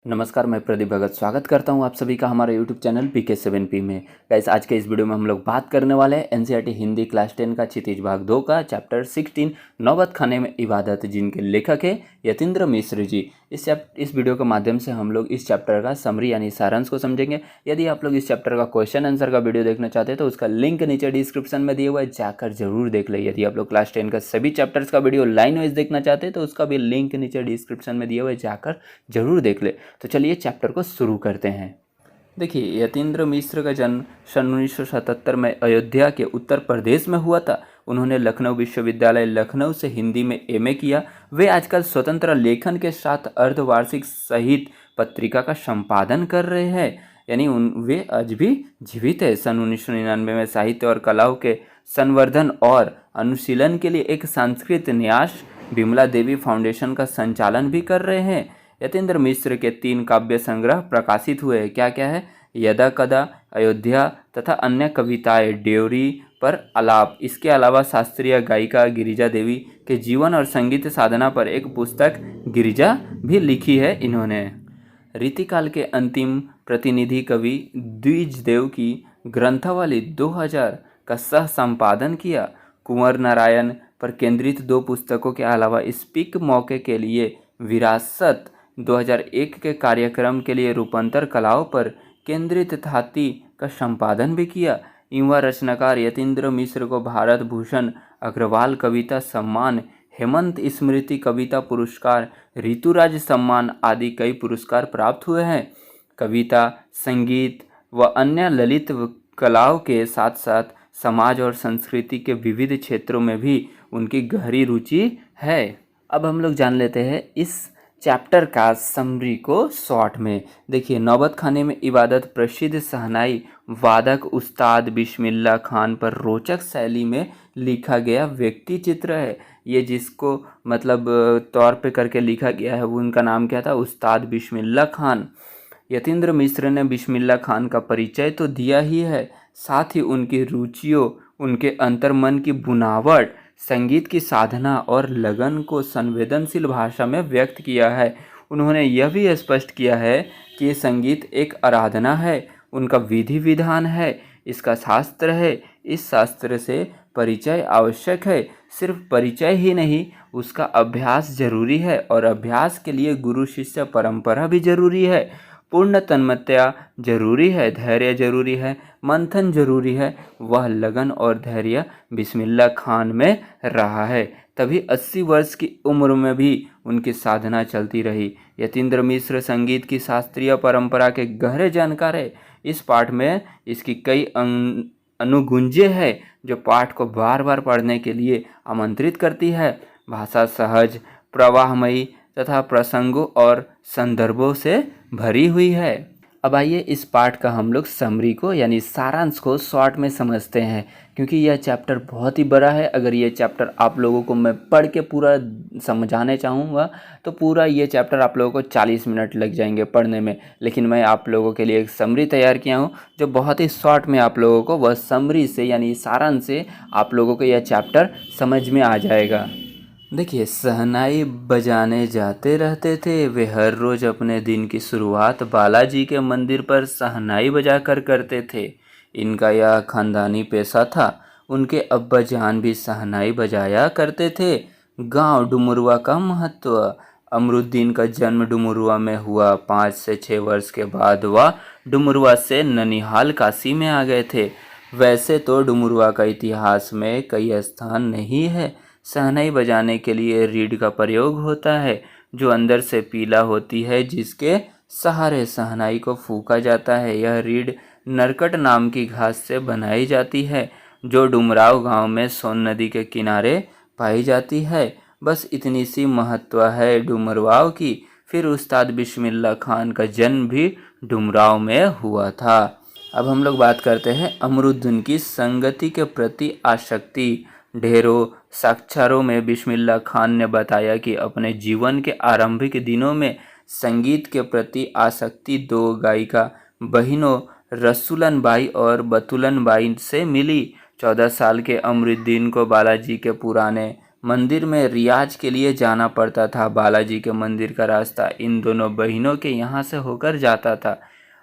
नमस्कार, मैं प्रदीप भगत स्वागत करता हूं आप सभी का हमारे YouTube चैनल PK7P में। गाइस, आज के इस वीडियो में हम लोग बात करने वाले हैं NCERT हिंदी क्लास 10 का क्षितिज भाग 2 का चैप्टर 16 नौबत खाने में इबादत, जिनके लेखक है यतीन्द्र मिश्र जी। इस वीडियो के माध्यम से हम लोग इस चैप्टर का समरी यानी सारांश को समझेंगे। यदि आप लोग इस चैप्टर का क्वेश्चन आंसर का वीडियो देखना चाहते हैं तो उसका लिंक नीचे डिस्क्रिप्शन में दिया हुआ है, जाकर जरूर देख ले। यदि आप लोग क्लास 10 का सभी चैप्टर्स का वीडियो लाइन वाइज देखना चाहते हैं तो उसका भी लिंक नीचे डिस्क्रिप्शन में दिया हुआ है, जाकर जरूर देख ले। तो चलिए चैप्टर को शुरू करते हैं। देखिए, यतीन्द्र मिश्र का जन्म सन 1977 में अयोध्या के उत्तर प्रदेश में हुआ था। उन्होंने लखनऊ विश्वविद्यालय लखनऊ से हिंदी में MA किया। वे आजकल स्वतंत्र लेखन के साथ अर्धवार्षिक साहित्य पत्रिका का संपादन कर रहे हैं, यानी वे आज भी जीवित है। सन 1999 में साहित्य और कलाओं के संवर्धन और अनुशीलन के लिए एक संस्कृत न्यास विमला देवी फाउंडेशन का संचालन भी कर रहे हैं। यतीन्द्र मिश्र के 3 काव्य संग्रह प्रकाशित हुए हैं। क्या क्या है? यदा कदा, अयोध्या तथा अन्य कविताएं, ड्योरी पर आलाप। इसके अलावा शास्त्रीय गायिका गिरिजा देवी के जीवन और संगीत साधना पर एक पुस्तक गिरिजा भी लिखी है इन्होंने। रीतिकाल के अंतिम प्रतिनिधि कवि द्विजदेव की ग्रंथावली 2000 का सह संपादन किया। कुंवर नारायण पर केंद्रित 2 पुस्तकों के अलावा स्पीक मौके के लिए विरासत 2001 के कार्यक्रम के लिए रूपांतर कलाओं पर केंद्रित थाती का संपादन भी किया। युवा रचनाकार यतीन्द्र मिश्र को भारत भूषण अग्रवाल कविता सम्मान, हेमंत स्मृति कविता पुरस्कार, ऋतुराज सम्मान आदि कई पुरस्कार प्राप्त हुए हैं। कविता, संगीत व अन्य ललित कलाओं के साथ साथ समाज और संस्कृति के विविध क्षेत्रों में भी उनकी गहरी रुचि है। अब हम लोग जान लेते हैं इस चैप्टर का समरी को शॉर्ट में। देखिए, नौबत खाने में इबादत प्रसिद्ध शहनाई वादक उस्ताद बिस्मिल्लाह खान पर रोचक शैली में लिखा गया व्यक्ति चित्र है। ये जिसको मतलब तौर पे करके लिखा गया है वो उनका नाम क्या था? उस्ताद बिस्मिल्लाह खान। यतीन्द्र मिश्र ने बिस्मिल्लाह खान का परिचय तो दिया ही है, साथ ही उनकी रुचियों, उनके अंतर्मन की बुनावट, संगीत की साधना और लगन को संवेदनशील भाषा में व्यक्त किया है। उन्होंने यह भी स्पष्ट किया है कि संगीत एक आराधना है, उनका विधि विधान है, इसका शास्त्र है। इस शास्त्र से परिचय आवश्यक है। सिर्फ परिचय ही नहीं, उसका अभ्यास जरूरी है और अभ्यास के लिए गुरु शिष्य परंपरा भी जरूरी है। पूर्ण तन्मयता जरूरी है, धैर्य जरूरी है, मंथन जरूरी है। वह लगन और धैर्य बिस्मिल्लाह खान में रहा है, तभी 80 वर्ष की उम्र में भी उनकी साधना चलती रही। यतीन्द्र मिश्र संगीत की शास्त्रीय परंपरा के गहरे जानकार है। इस पाठ में इसकी कई अनुगुंजे हैं जो पाठ को बार बार पढ़ने के लिए आमंत्रित करती है। भाषा सहज, प्रवाहमयी तथा प्रसंगों और संदर्भों से भरी हुई है। अब आइए इस पाठ का हम लोग समरी को यानी सारांश को शॉर्ट में समझते हैं, क्योंकि यह चैप्टर बहुत ही बड़ा है। अगर ये चैप्टर आप लोगों को मैं पढ़ के पूरा समझाने चाहूँगा तो पूरा ये चैप्टर आप लोगों को 40 मिनट लग जाएंगे पढ़ने में, लेकिन मैं आप लोगों के लिए एक समरी तैयार किया हूँ जो बहुत ही शॉर्ट में आप लोगों को वह समरी से यानी सारांश से आप लोगों को यह चैप्टर समझ में आ जाएगा। देखिए, शहनाई बजाने जाते रहते थे। वे हर रोज़ अपने दिन की शुरुआत बालाजी के मंदिर पर शहनाई बजाकर करते थे। इनका यह खानदानी पेशा था। उनके अब्बा जान भी शहनाई बजाया करते थे। गांव डुमरुआ का महत्व। अमरुद्दीन का जन्म डुमरुआ में हुआ। 5 से 6 वर्ष के बाद वह डुमरुआ से ननिहाल काशी में आ गए थे। वैसे तो डुमरुआ का इतिहास में कई स्थान नहीं है। शहनाई बजाने के लिए रीड का प्रयोग होता है जो अंदर से पीला होती है, जिसके सहारे शहनाई को फूंका जाता है। यह रीड नरकट नाम की घास से बनाई जाती है जो डुमराव गांव में सोन नदी के किनारे पाई जाती है। बस इतनी सी महत्व है डुमरवाव की। फिर उस्ताद बिस्मिल्लाह खान का जन्म भी डुमराव में हुआ था। अब हम लोग बात करते हैं अमरुद्दीन की संगति के प्रति आसक्ति। ढेरों साक्षात्कारों में बिस्मिल्लाह खान ने बताया कि अपने जीवन के आरंभिक दिनों में संगीत के प्रति आसक्ति 2 गायिका बहनों रसूलन बाई और बतुलन बाई से मिली। 14 साल के अमरुद्दीन को बालाजी के पुराने मंदिर में रियाज के लिए जाना पड़ता था। बालाजी के मंदिर का रास्ता इन दोनों बहनों के यहाँ से होकर जाता था।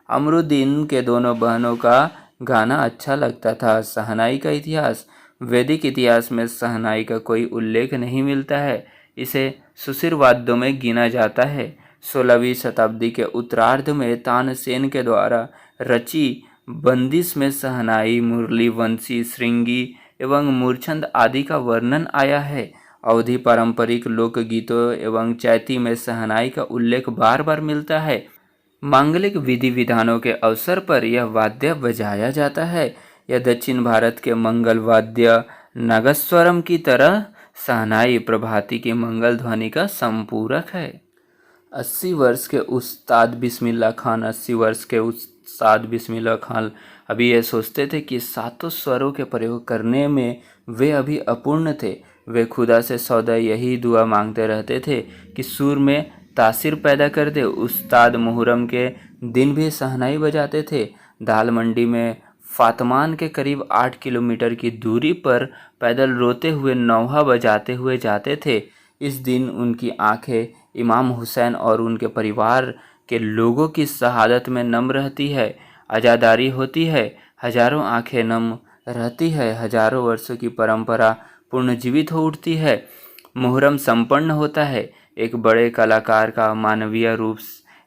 अमरुद्दीन के दोनों बहनों का गाना अच्छा लगता था। शहनाई का इतिहास। वैदिक इतिहास में शहनाई का कोई उल्लेख नहीं मिलता है। इसे सुशिर वाद्यों में गिना जाता है। 16वीं शताब्दी के उत्तरार्ध में तानसेन के द्वारा रची बंदिश में शहनाई, मुरली, वंशी, श्रृंगी एवं मूर्छंद आदि का वर्णन आया है। अवधी पारंपरिक लोकगीतों एवं चैती में शहनाई का उल्लेख बार बार मिलता है। मांगलिक विधि विधानों के अवसर पर यह वाद्य बजाया जाता है। यह दक्षिण भारत के मंगल वाद्य नागस्वरम की तरह शहनाई प्रभाती की मंगल ध्वनि का संपूरक है। 80 वर्ष के उस्ताद बिस्मिल्लाह खान 80 वर्ष के उस्ताद बिस्मिल्लाह खान अभी ये सोचते थे कि सातों स्वरों के प्रयोग करने में वे अभी अपूर्ण थे। वे खुदा से सौदा यही दुआ मांगते रहते थे कि सुर में तासीर पैदा कर दे। उस्ताद मुहर्रम के दिन भी शहनाई बजाते थे। दाल मंडी में फातमान के करीब 8 किलोमीटर की दूरी पर पैदल रोते हुए नौहा बजाते हुए जाते थे। इस दिन उनकी आंखें इमाम हुसैन और उनके परिवार के लोगों की शहादत में नम रहती है। अज़ादारी होती है, हजारों आंखें नम रहती है, हजारों वर्षों की परंपरा पुनर्जीवित हो उठती है। मुहर्रम संपन्न होता है। एक बड़े कलाकार का मानवीय रूप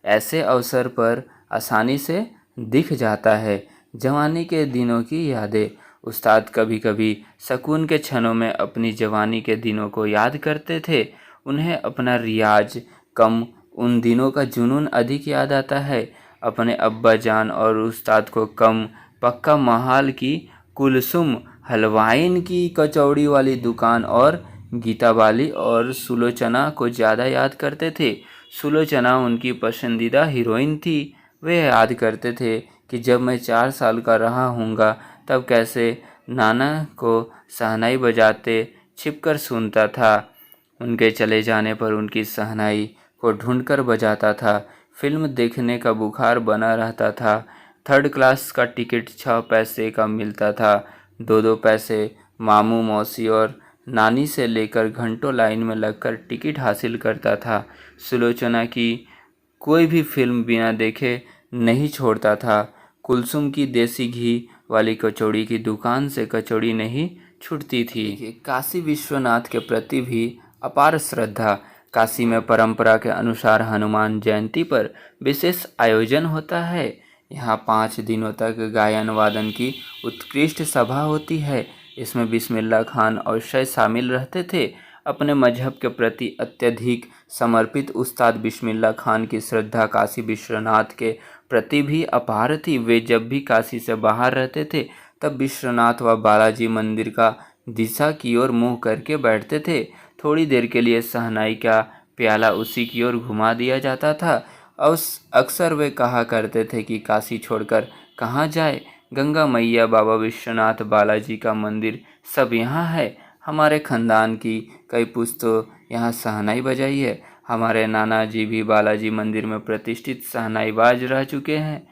ऐसे अवसर पर आसानी से दिख जाता है। जवानी के दिनों की यादें। उस्ताद कभी कभी सुकून के क्षणों में अपनी जवानी के दिनों को याद करते थे। उन्हें अपना रियाज कम, उन दिनों का जुनून अधिक याद आता है। अपने अब्बा जान और उस्ताद को कम, पक्का महाल की कुलसुम हलवाइन की कचौड़ी वाली दुकान और गीता बाली और सुलोचना को ज़्यादा याद करते थे। सुलोचना उनकी पसंदीदा हीरोइन थी। वे याद करते थे कि जब मैं 4 साल का रहा हूँगा तब कैसे नाना को शहनाई बजाते छिपकर सुनता था। उनके चले जाने पर उनकी शहनाई को ढूंढकर बजाता था। फिल्म देखने का बुखार बना रहता था। 3rd क्लास का टिकट 6 पैसे का मिलता था। 2-2 पैसे मामू, मौसी और नानी से लेकर घंटों लाइन में लगकर टिकट हासिल करता था। सुलोचना की कोई भी फिल्म बिना देखे नहीं छोड़ता था। कुलसुम की देसी घी वाली कचौड़ी की दुकान से कचौड़ी नहीं छूटती थी। काशी विश्वनाथ के प्रति भी अपार श्रद्धा। काशी में परंपरा के अनुसार हनुमान जयंती पर विशेष आयोजन होता है। यहाँ 5 दिनों तक गायन वादन की उत्कृष्ट सभा होती है। इसमें बिस्मिल्लाह खान अवश्य शामिल रहते थे। अपने मजहब के प्रति अत्यधिक समर्पित उस्ताद बिस्मिल्लाह खान की श्रद्धा काशी विश्वनाथ के प्रति भी अपार थी। वे जब भी काशी से बाहर रहते थे तब विश्वनाथ व बालाजी मंदिर का दिशा की ओर मुँह करके बैठते थे। थोड़ी देर के लिए शहनाई का प्याला उसी की ओर घुमा दिया जाता था। अक्सर वे कहा करते थे कि काशी छोड़कर कहाँ जाए। गंगा मैया, बाबा विश्वनाथ, बालाजी का मंदिर सब यहाँ है। हमारे ख़ानदान की कई पुश्तों यहाँ शहनाई बजाई है। हमारे नाना जी भी बालाजी मंदिर में प्रतिष्ठित शहनाई बाज रह चुके हैं।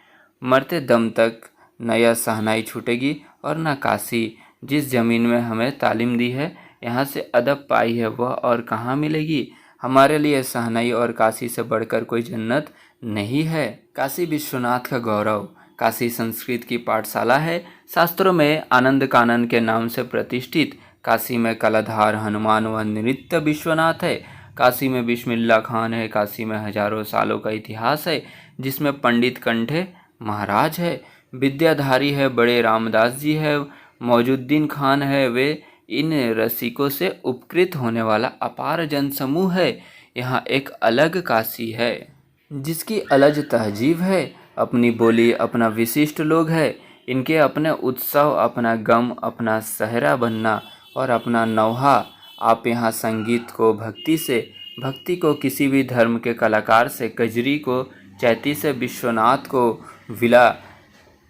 मरते दम तक न यह शहनाई छूटेगी और न काशी। जिस ज़मीन में हमें तालीम दी है, यहाँ से अदब पाई है, वह और कहाँ मिलेगी। हमारे लिए शहनाई और काशी से बढ़कर कोई जन्नत नहीं है। काशी विश्वनाथ का गौरव। काशी संस्कृत की पाठशाला है। शास्त्रों में आनंद कानन के नाम से प्रतिष्ठित काशी में कलाधार हनुमान व नृत्य विश्वनाथ है। काशी में बिस्मिल्लाह खान है। काशी में हजारों सालों का इतिहास है, जिसमें पंडित कंठे महाराज है, विद्याधारी है, बड़े रामदास जी है, मौजुद्दीन खान है। वे इन रसिकों से उपकृत होने वाला अपार जनसमूह है। यहाँ एक अलग काशी है जिसकी अलग तहजीब है, अपनी बोली, अपना विशिष्ट लोग है। इनके अपने उत्सव, अपना गम, अपना सहरा बनना और अपना नौहा। आप यहाँ संगीत को भक्ति से, भक्ति को किसी भी धर्म के कलाकार से, कजरी को चैती से, विश्वनाथ को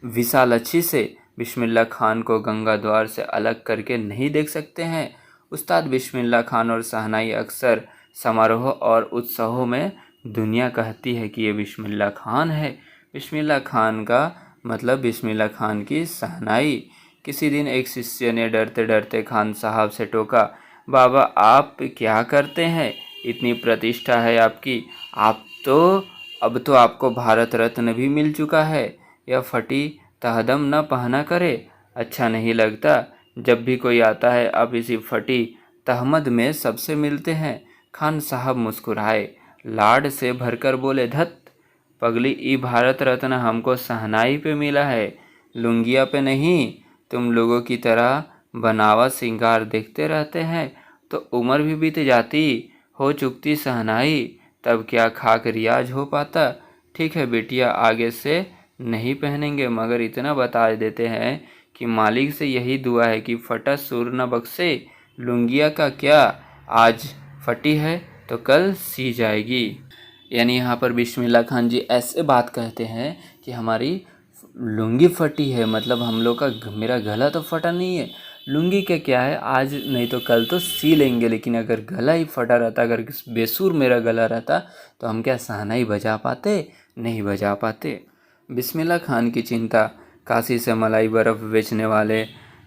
विशालक्षी से, बिस्मिल्लाह खान को गंगा द्वार से अलग करके नहीं देख सकते हैं। उस्ताद बिस्मिल्लाह खान और शहनाई अक्सर समारोह और उत्सवों में दुनिया कहती है कि ये बिस्मिल्लाह खान है। बिस्मिल्लाह खान का मतलब बिस्मिल्लाह खान की शहनाई। किसी दिन एक शिष्य ने डरते डरते खान साहब से टोका, बाबा आप क्या करते हैं, इतनी प्रतिष्ठा है आपकी, आप तो अब तो आपको भारत रत्न भी मिल चुका है, यह फटी तहदम न पहना करे, अच्छा नहीं लगता। जब भी कोई आता है आप इसी फटी तहमद में सबसे मिलते हैं। खान साहब मुस्कुराए, लाड से भरकर बोले, धत पगली, ई भारत रत्न हमको सहनाई पे मिला है, लुंगिया पे नहीं। तुम लोगों की तरह बनावा सिंगार देखते रहते हैं तो उम्र भी बीत जाती, हो चुकती सहनाई, तब क्या खाक रियाज हो पाता। ठीक है बेटिया, आगे से नहीं पहनेंगे, मगर इतना बता देते हैं कि मालिक से यही दुआ है कि फटा सुर न बख्शे। लुंगिया का क्या, आज फटी है तो कल सी जाएगी। यानी यहाँ पर बिस्मिल्लाह खान जी ऐसे बात कहते हैं कि हमारी लुंगी फटी है, मतलब हम लोग का मेरा गला तो फटा नहीं है, लुंगी के क्या है, आज नहीं तो कल तो सी लेंगे। लेकिन अगर गला ही फटा रहता, अगर बेसुर मेरा गला रहता तो हम क्या शहनाई बजा पाते, नहीं बजा पाते। बिस्मिल्लाह खान की चिंता, काशी से मलाई बर्फ़ बेचने वाले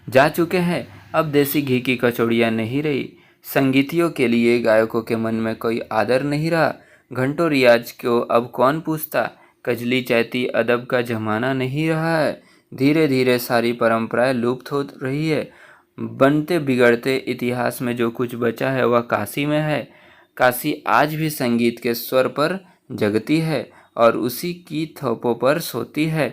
जा चुके हैं, अब देसी घी की कचौड़ियाँ नहीं रही। संगीतियों के लिए गायकों के मन में कोई आदर नहीं रहा। घंटों रियाज को अब कौन पूछता, कजली चैती अदब का ज़माना नहीं रहा है। धीरे धीरे सारी परंपराएं लुप्त हो रही है। बनते बिगड़ते इतिहास में जो कुछ बचा है वह काशी में है। काशी आज भी संगीत के स्वर पर जगती है और उसी की थोपों पर सोती है।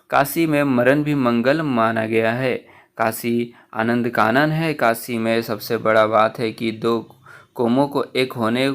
काशी में मरण भी मंगल माना गया है। काशी आनंद कानन है। काशी में सबसे बड़ा बात है कि दो कौमों को एक होने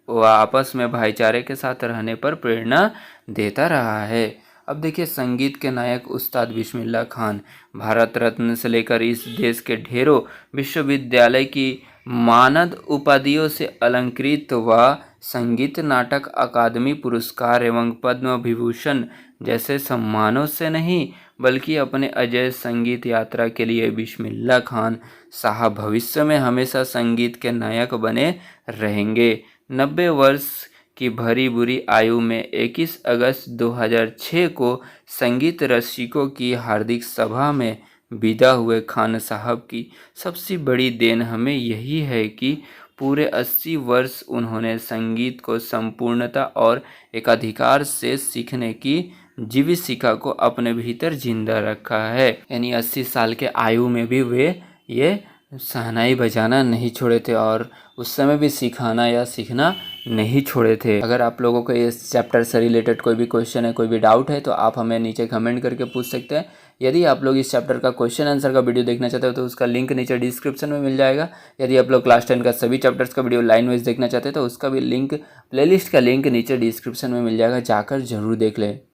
व आपस में भाईचारे के साथ रहने पर प्रेरणा देता रहा है। अब देखिए, संगीत के नायक उस्ताद बिस्मिल्लाह खान भारत रत्न से लेकर इस देश के ढेरों विश्वविद्यालय की मानद उपाधियों से अलंकृत व संगीत नाटक अकादमी पुरस्कार एवं पद्म विभूषण जैसे सम्मानों से नहीं, बल्कि अपने अजय संगीत यात्रा के लिए बिस्मिल्लाह खान साहब भविष्य में हमेशा संगीत के नायक बने रहेंगे। 90 वर्ष की भरी बुरी आयु में 21 अगस्त 2006 को संगीत रसिकों की हार्दिक सभा में विदा हुए खान साहब की सबसे बड़ी देन हमें यही है कि पूरे 80 वर्ष उन्होंने संगीत को संपूर्णता और एकाधिकार से सीखने की जीविका को अपने भीतर जिंदा रखा है। यानी 80 साल के आयु में भी वे ये शहनाई बजाना नहीं छोड़े थे और उस समय भी सिखाना या सीखना नहीं छोड़े थे। अगर आप लोगों को इस चैप्टर से रिलेटेड कोई भी क्वेश्चन है, कोई भी डाउट है, तो आप हमें नीचे कमेंट करके पूछ सकते हैं। यदि आप लोग इस चैप्टर का क्वेश्चन आंसर का वीडियो देखना चाहते हो तो उसका लिंक नीचे डिस्क्रिप्शन में मिल जाएगा। यदि आप लोग क्लास 10 का सभी चैप्टर्स का वीडियो लाइन वाइज देखना चाहते हैं तो उसका भी लिंक, प्लेलिस्ट का लिंक नीचे डिस्क्रिप्शन में मिल जाएगा, जाकर जरूर देख लें।